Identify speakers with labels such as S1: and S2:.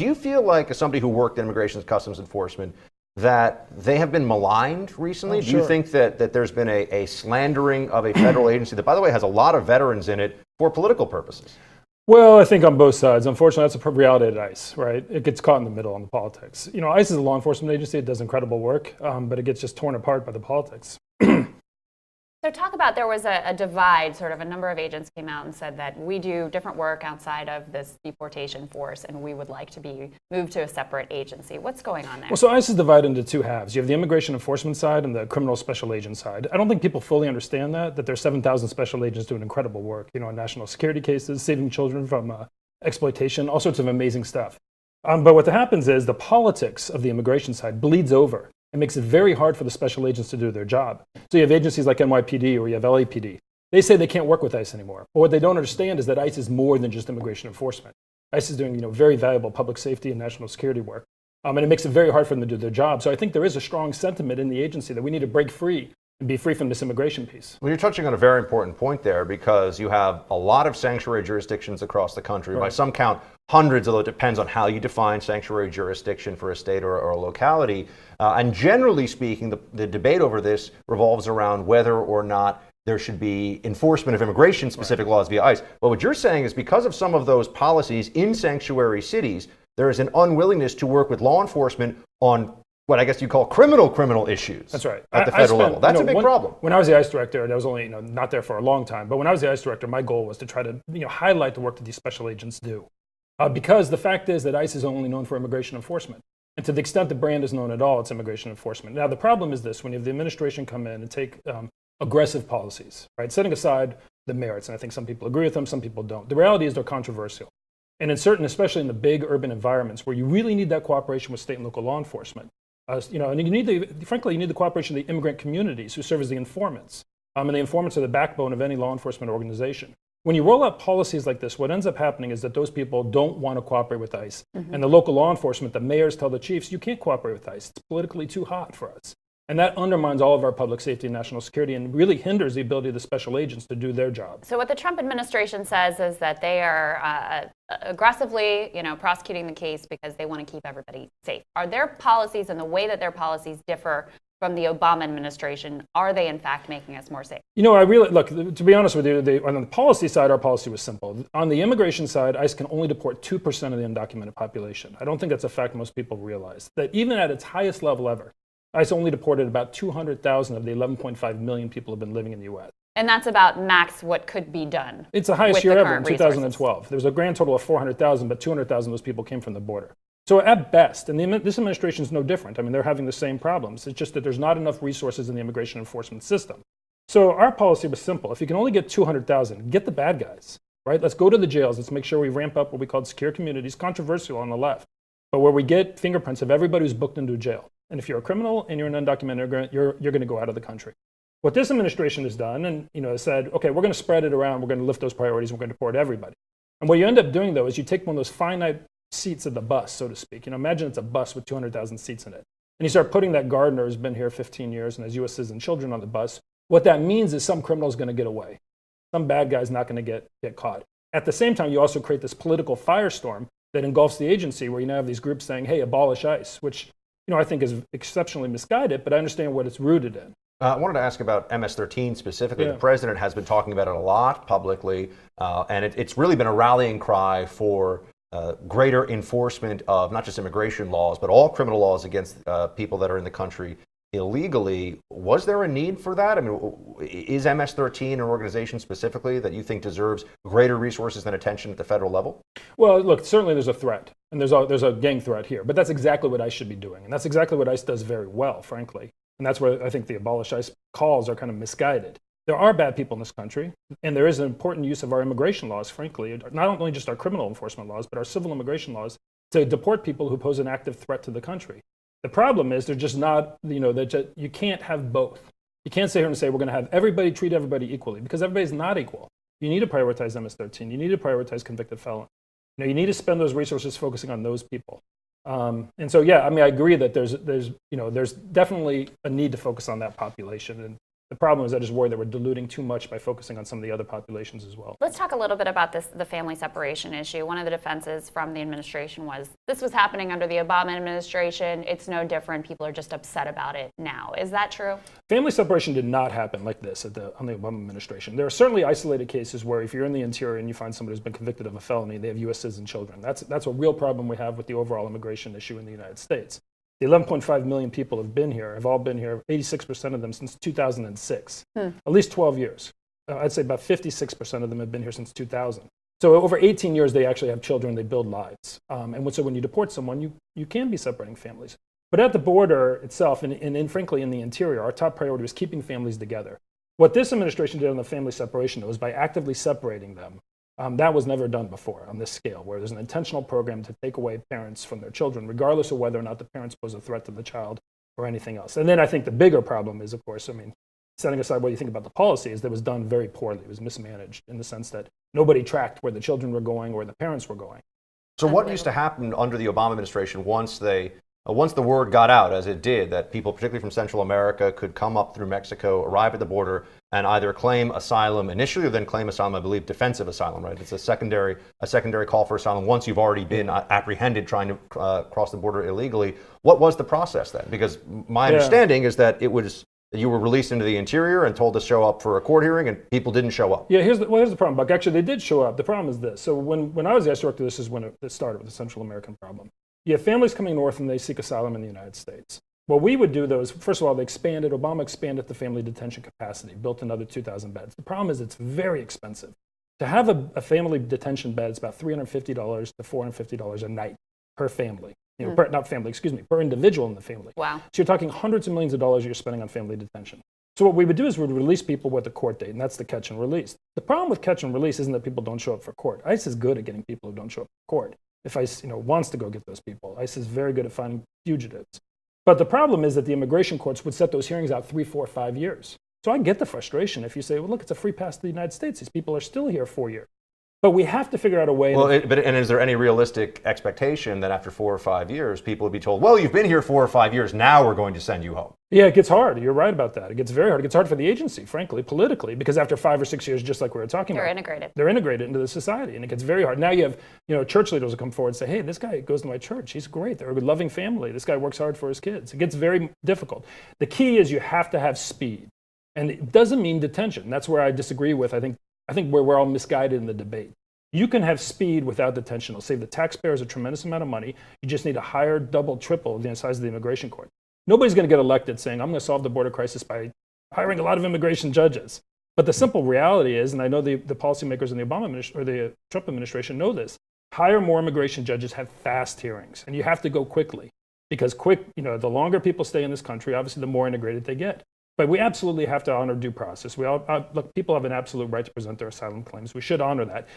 S1: Do you feel like, as somebody who worked in Immigration and Customs Enforcement, that they have been maligned recently?
S2: Oh,
S1: Do you think that there's been a slandering of a federal agency that, by the way, has a lot of veterans in it for political purposes?
S2: Well, I think on both sides. Unfortunately, that's a reality at ICE, right? It gets caught in the middle on the politics. ICE is a law enforcement agency. It does incredible work, but it gets just torn apart by the politics.
S3: So talk about, there was a divide, sort of a number of agents came out and said that we do different work outside of this deportation force and we would like to be moved to a separate agency. What's going on there?
S2: Well, so ICE is divided into two halves. You have the immigration enforcement side and the criminal special agent side. I don't think people fully understand that there's 7,000 special agents doing incredible work, on national security cases, saving children from exploitation, all sorts of amazing stuff. But what happens is the politics of the immigration side bleeds over. It makes it very hard for the special agents to do their job. So you have agencies like NYPD or you have LAPD. They say they can't work with ICE anymore. But what they don't understand is that ICE is more than just immigration enforcement. ICE is doing very valuable public safety and national security work. And it makes it very hard for them to do their job. So I think there is a strong sentiment in the agency that we need to break free and be free from this immigration piece.
S1: Well, you're touching on a very important point there, because you have a lot of sanctuary jurisdictions across the country. Right. By some count, hundreds, although it depends on how you define sanctuary jurisdiction for a state or a locality. And generally speaking, the debate over this revolves around whether or not there should be enforcement of immigration-specific laws via ICE. But what you're saying is, because of some of those policies in sanctuary cities, there is an unwillingness to work with law enforcement on what I guess you call criminal issues.
S2: That's right.
S1: At the federal level. That's a big problem.
S2: When I was the ICE director, and I was only not there for a long time, but when I was the ICE director, my goal was to try to highlight the work that these special agents do. Because the fact is that ICE is only known for immigration enforcement. And to the extent the brand is known at all, it's immigration enforcement. Now, the problem is this: when you have the administration come in and take aggressive policies, right, setting aside the merits, and I think some people agree with them, some people don't. The reality is they're controversial. And in certain, especially in the big urban environments where you really need that cooperation with state and local law enforcement, and you need the cooperation of the immigrant communities who serve as the informants. And the informants are the backbone of any law enforcement organization. When you roll out policies like this, what ends up happening is that those people don't want to cooperate with ICE. Mm-hmm. And the local law enforcement, the mayors tell the chiefs, you can't cooperate with ICE. It's politically too hot for us. And that undermines all of our public safety and national security and really hinders the ability of the special agents to do their job.
S3: So what the Trump administration says is that they are aggressively, prosecuting the case because they want to keep everybody safe. Are their policies and the way that their policies differ from the Obama administration? Are they in fact making us more safe?
S2: I really, look, to be honest with you, on the policy side, our policy was simple. On the immigration side, ICE can only deport 2% of the undocumented population. I don't think that's a fact most people realize. That even at its highest level ever, ICE only deported about 200,000 of the 11.5 million people who have been living in the U.S.
S3: And that's about max what could be done.
S2: It's the highest year ever in
S3: resources.
S2: 2012. There was a grand total of 400,000, but 200,000 of those people came from the border. So at best, and this administration is no different. I mean, they're having the same problems. It's just that there's not enough resources in the immigration enforcement system. So our policy was simple. If you can only get 200,000, get the bad guys, right? Let's go to the jails. Let's make sure we ramp up what we call secure communities, controversial on the left, but where we get fingerprints of everybody who's booked into a jail. And if you're a criminal and you're an undocumented, you're going to go out of the country. What this administration has done, and has said, okay, we're going to spread it around. We're going to lift those priorities. And we're going to deport everybody. And what you end up doing, though, is you take one of those finite seats of the bus, so to speak. Imagine it's a bus with 200,000 seats in it. And you start putting that gardener who's been here 15 years and has U.S. citizen children on the bus. What that means is some criminal is going to get away. Some bad guy's not going to get caught. At the same time, you also create this political firestorm that engulfs the agency, where you now have these groups saying, hey, abolish ICE, which I think is exceptionally misguided, but I understand what it's rooted in.
S1: I wanted to ask about MS-13 specifically.
S2: Yeah.
S1: The president has been talking about it a lot publicly, and it's really been a rallying cry for greater enforcement of not just immigration laws, but all criminal laws against people that are in the country illegally. Was there a need for that? I mean, is MS-13 an organization specifically that you think deserves greater resources and attention at the federal level?
S2: Well, look, certainly there's a threat, and there's a gang threat here, but that's exactly what ICE should be doing, and that's exactly what ICE does very well, frankly. And that's where I think the abolish ICE calls are kind of misguided. There are bad people in this country, and there is an important use of our immigration laws, frankly, not only just our criminal enforcement laws, but our civil immigration laws, to deport people who pose an active threat to the country. The problem is they're just not, you can't have both. You can't sit here and say we're going to have everybody treat everybody equally, because everybody's not equal. You need to prioritize MS-13. You need to prioritize convicted felons. You need to spend those resources focusing on those people. And so, yeah, I mean, I agree that there's definitely a need to focus on that population. And The problem is I just worry that we're diluting too much by focusing on some of the other populations as well.
S3: Let's talk a little bit about the family separation issue. One of the defenses from the administration was this was happening under the Obama administration. It's no different. People are just upset about it now. Is that true? Family
S2: separation did not happen like this on the Obama administration. There are certainly isolated cases where if you're in the interior and you find somebody who's been convicted of a felony, they have U.S. citizen children. That's a real problem we have with the overall immigration issue in the United States. The 11.5 million people have all been here, 86% of them since 2006, at least 12 years. I'd say about 56% of them have been here since 2000. So over 18 years, they actually have children, they build lives. So when you deport someone, you can be separating families. But at the border itself, and frankly in the interior, our top priority was keeping families together. What this administration did on the family separation was by actively separating them. That was never done before on this scale, where there's an intentional program to take away parents from their children, regardless of whether or not the parents pose a threat to the child or anything else. And then I think the bigger problem is, of course, setting aside what you think about the policy, is that it was done very poorly. It was mismanaged in the sense that nobody tracked where the children were going or the parents were going.
S1: So what used to happen under the Obama administration once the word got out, as it did, that people, particularly from Central America, could come up through Mexico, arrive at the border, and either claim asylum initially, or then claim asylum, I believe, defensive asylum, right? It's a secondary call for asylum once you've already been apprehended trying to cross the border illegally. What was the process then? Because my understanding is that you were released into the interior and told to show up for a court hearing, and people didn't show up.
S2: Yeah, here's the problem, Buck. Actually, they did show up. The problem is this. So when I was the ICE director, this is when it started with the Central American problem. You have families coming north and they seek asylum in the United States. What we would do, though, is, first of all, Obama expanded the family detention capacity, built another 2,000 beds. The problem is it's very expensive. To have a family detention bed, it's about $350 to $450 a night per family. Per individual in the family.
S3: Wow.
S2: So you're talking hundreds of millions of dollars you're spending on family detention. So what we would do is we'd release people with a court date, and that's the catch and release. The problem with catch and release isn't that people don't show up for court. ICE is good at getting people who don't show up for court. If ICE wants to go get those people, ICE is very good at finding fugitives. But the problem is that the immigration courts would set those hearings out 3, 4, 5 years. So I get the frustration if you say, well, look, it's a free pass to the United States. These people are still here 4 years. But we have to figure out a way.
S1: And is there any realistic expectation that after 4 or 5 years, people would be told, well, you've been here 4 or 5 years, now we're going to send you home?
S2: Yeah, it gets hard. You're right about that. It gets very hard. It gets hard for the agency, frankly, politically, because after 5 or 6 years, just like we were talking about, they're integrated into the society, and it gets very hard. Now you have, church leaders will come forward and say, hey, this guy goes to my church. He's great. They're a good, loving family. This guy works hard for his kids. It gets very difficult. The key is you have to have speed, and it doesn't mean detention. That's where I disagree with, I think where we're all misguided in the debate. You can have speed without detention. It'll save the taxpayers a tremendous amount of money. You just need to hire double, triple the size of the immigration court. Nobody's going to get elected saying, I'm going to solve the border crisis by hiring a lot of immigration judges. But the simple reality is, and I know the policymakers in the Trump administration know this, hire more immigration judges, have fast hearings. And you have to go quickly. Because the longer people stay in this country, obviously the more integrated they get. But we absolutely have to honor due process. People have an absolute right to present their asylum claims. We should honor that.